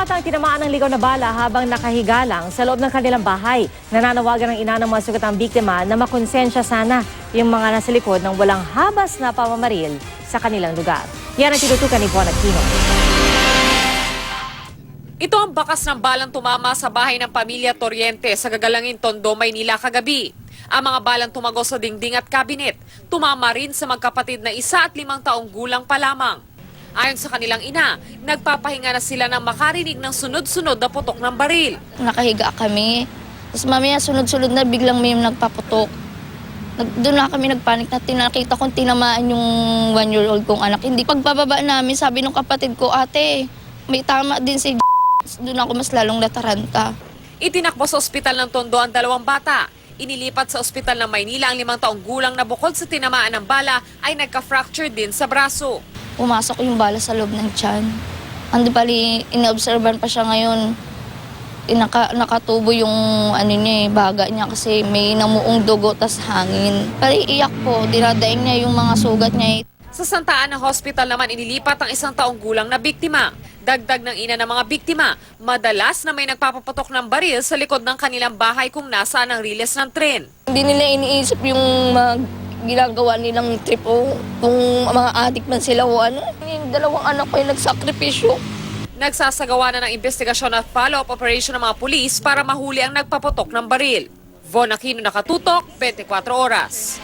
batang tinamaan ng ligaw na bala habang nakahiga lang sa loob ng kanilang bahay. Nananawagan ng ina ng mga sugatang biktima na makonsensya sana yung mga nasa likod ng walang habas na pamamaril sa kanilang lugar. Yan ang tinutukan ni Von Aquino. Ito ang bakas ng balang tumama sa bahay ng pamilya Toriente sa Gagalangin, Tondo, Maynila kagabi. Ang mga balang tumagos sa dingding at kabinet, tumama rin sa magkapatid na 1 at 5 taong gulang pa lamang. Ayon sa kanilang ina, nagpapahinga na sila ng makarinig ng sunod-sunod na putok ng baril. Nakahiga kami. Tapos mamaya sunod-sunod na biglang may nagpaputok. Doon na kami nagpanik na nakita kong tinamaan yung 1-year-old kong anak. Hindi pagbababa namin, sabi ng kapatid ko, ate, may tama din si doon ako mas lalong nataranta. Itinakbo sa ospital ng Tondo ang 2 bata. Inilipat sa ospital ng Maynila ang 5 taong gulang na bukod sa tinamaan ng bala ay nagka-fracture din sa braso. Pumasok yung bala sa loob ng tiyan. Ando pali, ina-observan pa siya ngayon. Nakatubo yung baga niya kasi may namuong dugo tas hangin. Pali iyak po, dinadaing niya yung mga sugat niya. Sa Santa Ana Hospital naman inilipat ang 1 taong gulang na biktima. Dagdag ng ina ng mga biktima, madalas na may nagpapaputok ng baril sa likod ng kanilang bahay kung nasaan ang riles ng tren. Hindi nila iniisip yung ginagawa nilang trip o kung mga adik man sila o ano. Yung 2 anak ko yung nagsakripisyo. Nagsasagawa na ng investigasyon at follow-up operation ng mga pulis para mahuli ang nagpaputok ng baril. Von Aquino, Nakatutok, 24 Oras.